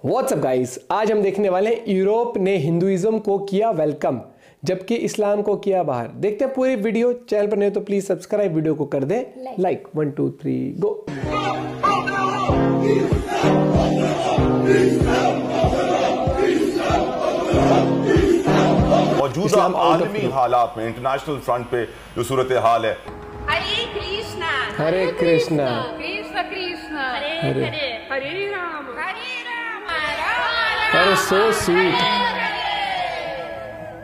WhatsApp guys, आज हम देखने वाले हैं यूरोप ने हिंदुइज्म को किया वेलकम जबकि इस्लाम को किया बाहर। देखते हैं पूरी वीडियो। चैनल पर नहीं तो प्लीज सब्सक्राइब, वीडियो को कर दे लाइक। 1 2 3 गो। मौजूदा आलमी हालात में इंटरनेशनल फ्रंट पे जो सूरत हाल है, हरे कृष्णा हरे कृष्णा कृष्ण कृष्ण हरे हरे हरे राम अरे सो स्वीट।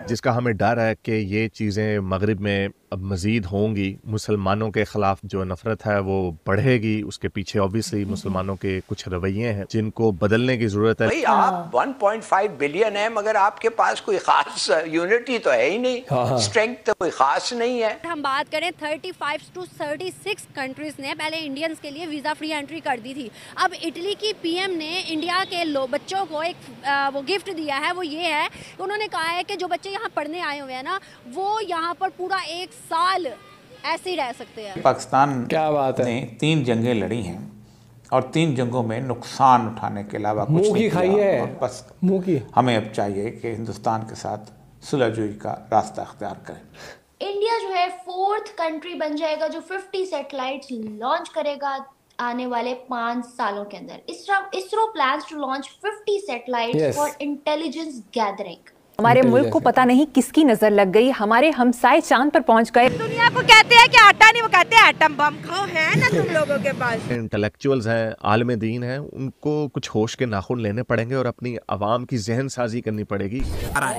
जिसका हमें डर है कि ये चीज़ें मगरिब में अब मज़ीद होंगी, मुसलमानों के ख़िलाफ़ जो नफ़रत है वो बढ़ेगी। उसके पीछे ऑब्वियसली मुसलमानों के कुछ रवैये हैं जिनको बदलने की ज़रूरत है। भाई आप 1.5 बिलियन है मगर आपके पास कोई खास यूनिटी तो है ही नहीं, स्ट्रेंथ तो कोई खास नहीं है। हम बात करें 35 to 36 कंट्रीज ने पहले इंडियंस के लिए वीज़ा फ्री एंट्री कर दी थी। अब इटली की पीएम ने इंडिया के बच्चों को एक वो गिफ्ट दिया है। वो ये है, उन्होंने कहा है कि जो बच्चे यहाँ पढ़ने आए हुए हैं ना, वो यहाँ पर पूरा 1 साल ऐसे ही रह सकते हैं। पाकिस्तान क्या बात है। ने 3 जंगें लड़ी हैं और 3 जंगों में नुकसान उठाने के अलावा कुछ मुंह की नहीं खाई किया। है, और बस मुंह की। हमें अब चाहिए कि हिंदुस्तान के साथ सुलहजुई का रास्ता अख्तियार करें। इंडिया जो है 4th कंट्री बन जाएगा जो 50 सैटेलाइट्स लॉन्च करेगा आने वाले 5 सालों के अंदर। ISRO plans to launch 50 satellites for intelligence gathering. हमारे मुल्क को पता नहीं किसकी नजर लग गई, हमारे हमसाए चांद पर पहुंच गए। दुनिया को कहते हैं कि आटा नहीं, वो कहते हैं एटम बम। खाओ है ना तुम लोगों के पास। इंटेलेक्चुअल्स हैं, आलम दीन हैं, उनको कुछ होश के नाखून लेने पड़ेंगे और अपनी आवाम की जहन साजी करनी पड़ेगी।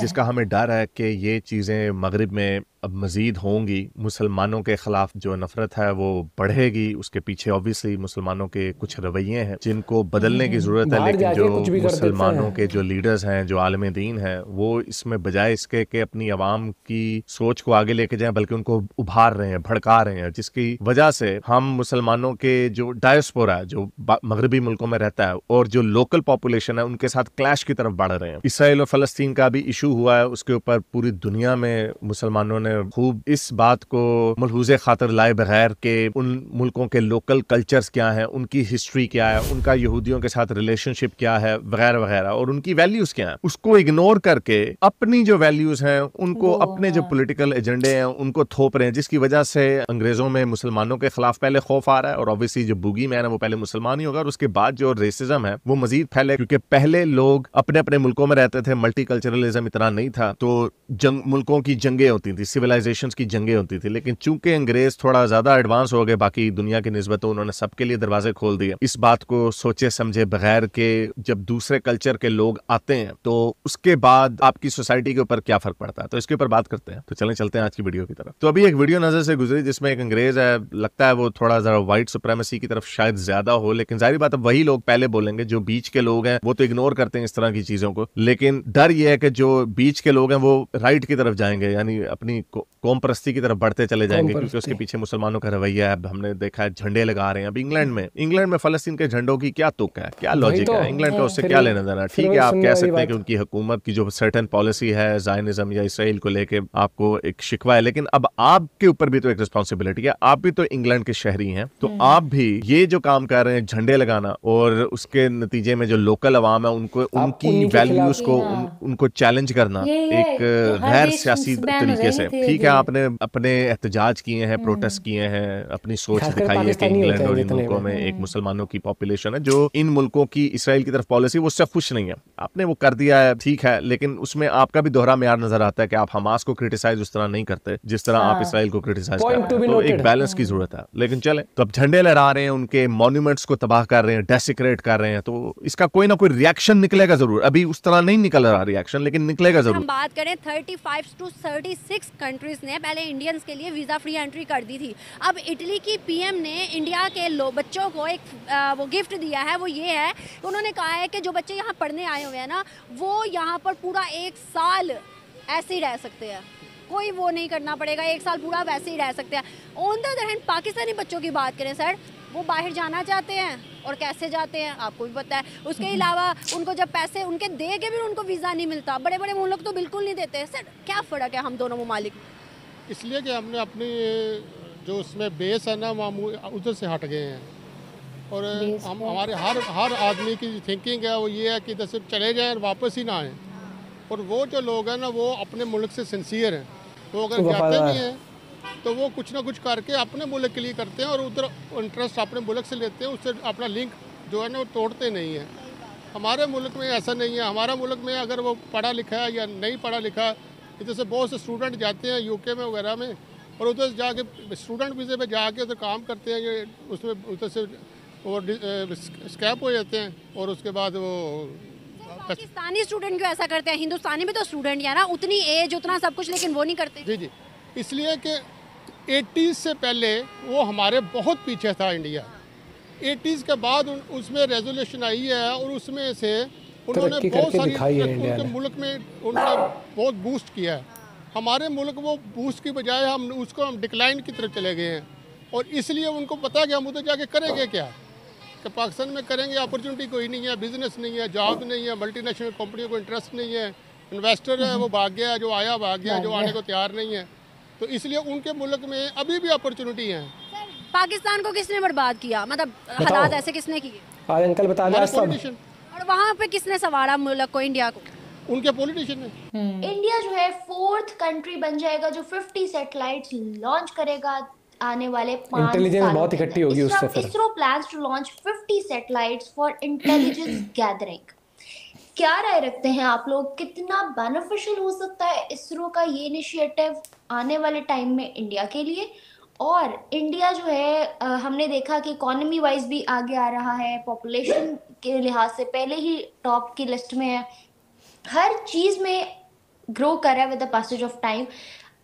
जिसका हमें डर है कि ये चीज़ें मगरिब में अब मज़ीद होंगी, मुसलमानों के ख़िलाफ़ जो नफ़रत है वो बढ़ेगी। उसके पीछे ऑब्वियसली मुसलमानों के कुछ रवैये हैं जिनको बदलने की ज़रूरत है। लेकिन जो मुसलमानों के जो लीडर्स हैं, जो आलम दीन हैं, वो इसमें बजाय इसके कि अपनी आवाम की सोच को आगे लेके जाएं, बल्कि उनको उभार रहे हैं, भड़का रहे हैं, जिसकी वजह से हम मुसलमानों के जो डायस्पोरा है, जो मगरबी मुल्कों में रहता है, और जो लोकल पॉपुलेशन है, उनके साथ क्लैश की तरफ बढ़ रहे हैं। इसराइल और फ़लस्तीन का भी इशू हुआ है, उसके ऊपर पूरी दुनिया में मुसलमानों ने खूब इस बात को मलहूज़े खातर लाए बगैर के उन मुल्कों के लोकल कल्चर्स क्या हैं, उनकी हिस्ट्री क्या है, उनका यहूदियों के साथ रिलेशनशिप क्या है, वगैरह वगैरह, और उनकी वैल्यूज क्या हैं, उसको इग्नोर करके अपनी जो वैल्यूज हैं उनको, अपने जो पॉलिटिकल एजेंडे हैं उनको थोप रहे हैं। जिसकी वजह से अंग्रेजों में मुसलमानों के खिलाफ पहले खौफ आ रहा है, और ऑब्वियसली जो बूगी मैन है वो पहले मुसलमान ही होगा, और उसके बाद जो रेसिज्म है वो मजीद फैले, क्योंकि पहले लोग अपने अपने मुल्कों में रहते थे, मल्टीकल्चरलिज्म इतना नहीं था, तो मुल्कों की जंगें होती थी, सिविलाइजेशंस की जंगें होती थी। लेकिन चूंकि अंग्रेज थोड़ा ज्यादा एडवांस हो गए बाकी दुनिया की निस्बत, उन्होंने सबके लिए दरवाजे खोल दिए। इस बात को सोचे समझे बगैर के जब दूसरे कल्चर के लोग आते हैं तो उसके बाद आपकी सोसाइटी के ऊपर क्या फर्क पड़ता है, तो इसके ऊपर बात करते हैं। तो चलते हैं आज की वीडियो की तरफ। तो अभी एक वीडियो नजर से गुजरी जिसमें एक अंग्रेज है, लगता है वो थोड़ा जरा व्हाइट सुप्रेमेसी की तरफ शायद ज्यादा हो, लेकिन जाहिर बात है वही लोग पहले बोलेंगे। जो बीच के लोग हैं वो तो इग्नोर करते हैं इस तरह की चीजों को, लेकिन डर ये है कि जो बीच के लोग हैं वो राइट की तरफ जाएंगे, यानी अपनी कौम परस्ती की तरफ बढ़ते चले जाएंगे, क्योंकि उसके पीछे मुसलमानों का रवैया है। हमने देखा है झंडे लगा रहे हैं। अब इंग्लैंड में फलस्तीन के झंडों की क्या तुक है, क्या लॉजिक है, इंग्लैंड का उससे क्या लेना देना। ठीक है, आप कह सकते हैं कि उनकी हुकूमत की जो सर्टेन पॉलिसी है ज़ायनिज़्म या इसराइल को लेके आपको एक शिकवा है, लेकिन अब आपके ऊपर भी तो एक रिस्पॉन्सिबिलिटी है। आप भी तो इंग्लैंड के शहरी हैं, तो आप भी ये जो काम कर रहे हैं झंडे लगाना, और उसके नतीजे में जो लोकल अवाम है उनको, उनकी वैल्यूज को, उनको चैलेंज करना एक गैर सियासी तरीके से। ठीक है, आपने अपने एहतजाज किए हैं, प्रोटेस्ट किए हैं, अपनी सोच दिखाई है कि इंग्लैंड और इन मुल्कों में एक मुसलमानों की पॉपुलेशन है जो इन मुल्कों की इसराइल की तरफ पॉलिसी वो उससे खुश नहीं है। आपने वो कर दिया है, ठीक है, लेकिन उसमें आपका भी दोहरा मेयार नजर आता है कि आप हमास को क्रिटिसाइज उस तरह नहीं करते जिस तरह आप इसराइल को क्रिटिसाइज करते हैं। तो एक बैलेंस की जरूरत है। लेकिन चले, तो अब झंडे लहरा रहे हैं, उनके मॉन्यूमेंट्स को तबाह कर रहे हैं, डेसिक्रेट कर रहे हैं, तो इसका कोई ना कोई रिएक्शन निकलेगा जरूर। अभी उस तरह नहीं निकल रहा रिएक्शन, लेकिन निकलेगा जरूर। हम बात करें 35 to 36 कंट्रीज ने पहले इंडियंस के लिए वीज़ा फ्री एंट्री कर दी थी। अब इटली की पीएम ने इंडिया के बच्चों को एक वो गिफ्ट दिया है। वो ये है, उन्होंने कहा है कि जो बच्चे यहाँ पढ़ने आए हुए हैं ना, वो यहाँ पर पूरा 1 साल ऐसे ही रह सकते हैं। कोई वो नहीं करना पड़ेगा, 1 साल पूरा वैसे ही रह सकते हैं। On the other hand Pakistani बच्चों की बात करें सर, वो बाहर जाना चाहते हैं और कैसे जाते हैं आपको भी पता है। उसके अलावा उनको जब पैसे उनके दे के भी उनको वीज़ा नहीं मिलता। बड़े बड़े मुल्क तो बिल्कुल नहीं देते। सर क्या फ़र्क है हम दोनों ममालिक? इसलिए कि हमने अपनी जो उसमें बेस है ना, उधर से हट गए हैं। और हम हमारे हर आदमी की थिंकिंग है वो ये है कि जैसे चले जाएं और वापस ही ना आएँ। और वो जो लोग हैं ना वो अपने मुल्क से सिंसियर हैं, वो अगर जाते भी हैं तो वो कुछ ना कुछ करके अपने मुल्क के लिए करते हैं और उधर इंटरेस्ट अपने मुल्क से लेते हैं, उससे अपना लिंक जो है ना वो तोड़ते नहीं हैं। हमारे मुल्क में ऐसा नहीं है। हमारा मुल्क में अगर वो पढ़ा लिखा है या नहीं पढ़ा लिखा, इधर से बहुत से स्टूडेंट जाते हैं यूके में वगैरह में और उधर जाके स्टूडेंट वीज़े पे जाके उधर काम करते हैं, ये उसमें उधर से वो स्कैप हो जाते हैं और उसके बाद वो पाकिस्तानी स्टूडेंट क्यों ऐसा करते हैं? हिंदुस्तानी भी तो स्टूडेंट है ना, उतनी एज उतना सब कुछ, लेकिन वो नहीं करते। जी जी, इसलिए कि 80s से पहले वो हमारे बहुत पीछे था इंडिया। 80s के बाद उसमें रेजोल्यूशन आई है और उसमें से उन्होंने बहुत सारी उनके मुल्क में उन्होंने बहुत बूस्ट किया है। हमारे मुल्क वो बूस्ट की बजाय हम डिक्लाइन की तरफ चले गए हैं और इसलिए उनको पता है कि हम उधर जाके करेंगे क्या, कि पाकिस्तान में करेंगे अपॉर्चुनिटी कोई नहीं है, बिजनेस नहीं है, जॉब नहीं है, मल्टीनेशनल कंपनियों को इंटरेस्ट नहीं है, इन्वेस्टर है वो भाग गया, जो आया भाग गया, जो आने को तैयार नहीं है। तो इसलिए उनके मुल्क में अभी भी अपॉर्चुनिटी है। पाकिस्तान को किसने बर्बाद किया, मतलब हालात ऐसे किसने किए? आज अंकल बता दें पॉलिटिशियन। और वहाँ पे किसने संवारा मुल्क को, इंडिया को? उनके पॉलिटिशियन ने। इंडिया जो है 4th कंट्री बन जाएगा जो 50 सैटेलाइट्स लॉन्च करेगा आने वाले 5 इंटेलिजेंस बहुत इकट्ठी होगी उससे फिर। ISRO plans to launch 50 satellites for intelligence gathering. क्या राय रखते हैं आप लोग, कितना बेनिफिशियल हो सकता है इसरो का ये इनिशिएटिव आने वाले टाइम में इंडिया के लिए? और इंडिया जो है हमने देखा कि इकोनॉमी वाइज भी आगे आ रहा है, पॉपुलेशन के लिहाज से पहले ही टॉप की लिस्ट में है, हर चीज़ में ग्रो कर रहा है with the passage of time.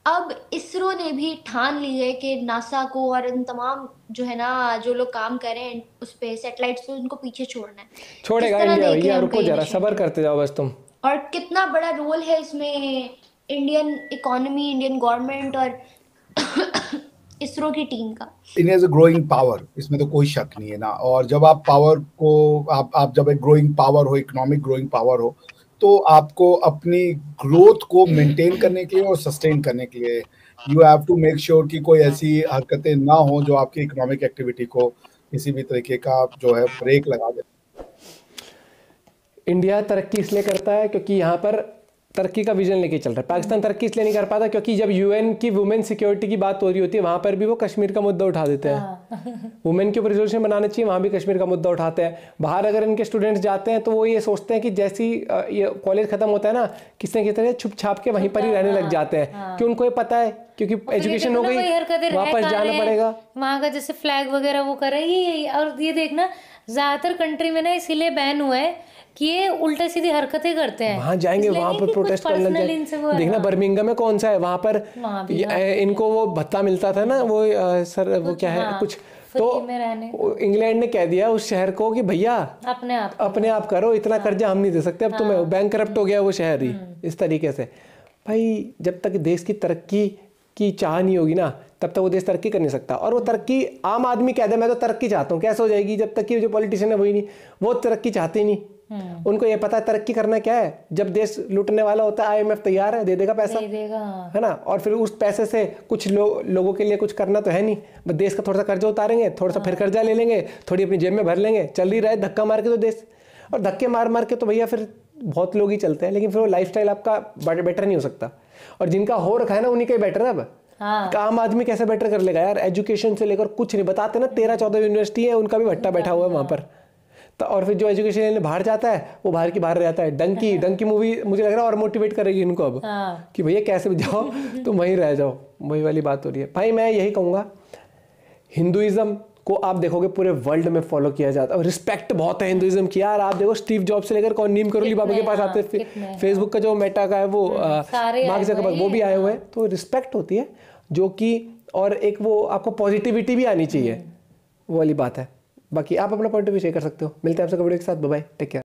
अब इसरो ने भी ठान ली है कि नासा को और इन तमाम जो है ना जो लोग काम कर रहे हैं उस पे सैटेलाइट्स पे उनको पीछे छोड़ना है। छोड़ेगा इंडिया भैया, रुको जरा सब्र करते जाओ बस तुम। और कितना बड़ा रोल है इसमें इंडियन इकोनॉमी, इंडियन गवर्नमेंट और इसरो की टीम का। India is a growing power, इसमें तो कोई शक नहीं है ना। और जब आप पावर को आप जब एक ग्रोइंग पावर हो, इकोनॉमिक ग्रोइंग पावर हो, तो आपको अपनी ग्रोथ को मेंटेन करने के लिए और सस्टेन करने के लिए you have to make sure कि कोई ऐसी हरकतें ना हो जो आपकी इकोनॉमिक एक्टिविटी को किसी भी तरीके का जो है ब्रेक लगा दे। इंडिया तरक्की इसलिए करता है क्योंकि यहाँ पर तरक्की का विजन लेके चल रहा है। पाकिस्तान तरक्की इसलिए नहीं कर पाता क्योंकि जब यूएन की वुमेन सिक्योरिटी की बात हो रही होती है वहाँ पर भी वो कश्मीर का मुद्दा उठा देते हैं। वुमेन के ऊपर रिजोल्यूशन बनाना चाहिए, वहाँ भी कश्मीर का मुद्दा उठाते हैं। बाहर अगर इनके स्टूडेंट्स जाते हैं तो वो ये सोचते हैं कि जैसी ये कॉलेज खत्म होता है ना, किसी न किसी तरह छुप छाप के वहीं पर ही रहने लग जाते हैं कि उनको ये पता है क्योंकि एजुकेशन हो गई, वापस जाना पड़ेगा। वहाँ का जैसे फ्लैग वगैरह वो कर रही है। और ये देखना ज्यादातर कंट्री में ना इसीलिए बैन हुआ है कि ये उल्टे सीधी हरकतें करते हैं। वहाँ जाएंगे, वहाँ पर प्रोटेस्ट करना जाएंगे। देखना बर्मिंघम में कौन सा है, वहाँ पर इनको वो भत्ता मिलता था ना, वो सर वो क्या है कुछ, तो इंग्लैंड ने कह दिया उस शहर को कि भैया अपने आप करो, इतना कर्जा हम नहीं दे सकते अब तुम्हें। बैंक करप्ट हो गया वो शहर ही इस तरीके से। भाई जब तक देश की तरक्की की चाह नहीं होगी ना तब तक वो देश तरक्की कर नहीं सकता। और वो तरक्की आम आदमी कह दे मैं तो तरक्की चाहता हूँ, कैसे हो जाएगी जब तक कि जो पॉलिटिशियन है वही नहीं, वो तरक्की चाहते ही नहीं। उनको ये पता है तरक्की करना क्या है। जब देश लूटने वाला होता है IMF तैयार है, दे देगा पैसा, है ना। और फिर उस पैसे से कुछ लोगों के लिए कुछ करना तो है नहीं, बस देश का थोड़ा सा कर्जा उतारेंगे, थोड़ा सा फिर कर्जा ले लेंगे, थोड़ी अपनी जेब में भर लेंगे, चल ही रहा है धक्का मार के तो देश। और धक्के मार मार के तो भैया फिर बहुत लोग ही चलते हैं, लेकिन फिर वो लाइफस्टाइल आपका बेटर नहीं हो सकता। और जिनका हो रखा है ना उन्हीं का ही बेटर है। अब आम आदमी कैसे बेटर कर लेगा यार, एजुकेशन से लेकर कुछ नहीं बताते ना। 13-14 यूनिवर्सिटी है, उनका भी भट्टा बैठा हुआ है वहाँ पर। तो और फिर जो एजुकेशन लेने बाहर जाता है वो बाहर की बाहर रह जाता है। डंकी मूवी मुझे लग रहा है और मोटिवेट करेगी इनको अब कि भैया कैसे भी जाओ तुम वहीं रह जाओ, वही वाली बात हो रही है। भाई मैं यही कहूँगा, हिंदुइज्म को आप देखोगे पूरे वर्ल्ड में फॉलो किया जाता है और रिस्पेक्ट बहुत है हिंदुइज्म की यार। आप देखो स्टीव जॉब से लेकर कौन नीम करोली बाबा के पास आते हैं, फेसबुक का जो मेटा का है वो मार्क ज़करबर्ग वो भी आए हुए हैं, तो रिस्पेक्ट होती है जो कि, और एक वो आपको पॉजिटिविटी भी आनी चाहिए, वो वाली बात है। बाकी आप अपना पॉइंट ऑफ व्यू शेयर कर सकते हो। मिलते हैं आपसे वीडियो के साथ, बाय बाय, टेक केयर।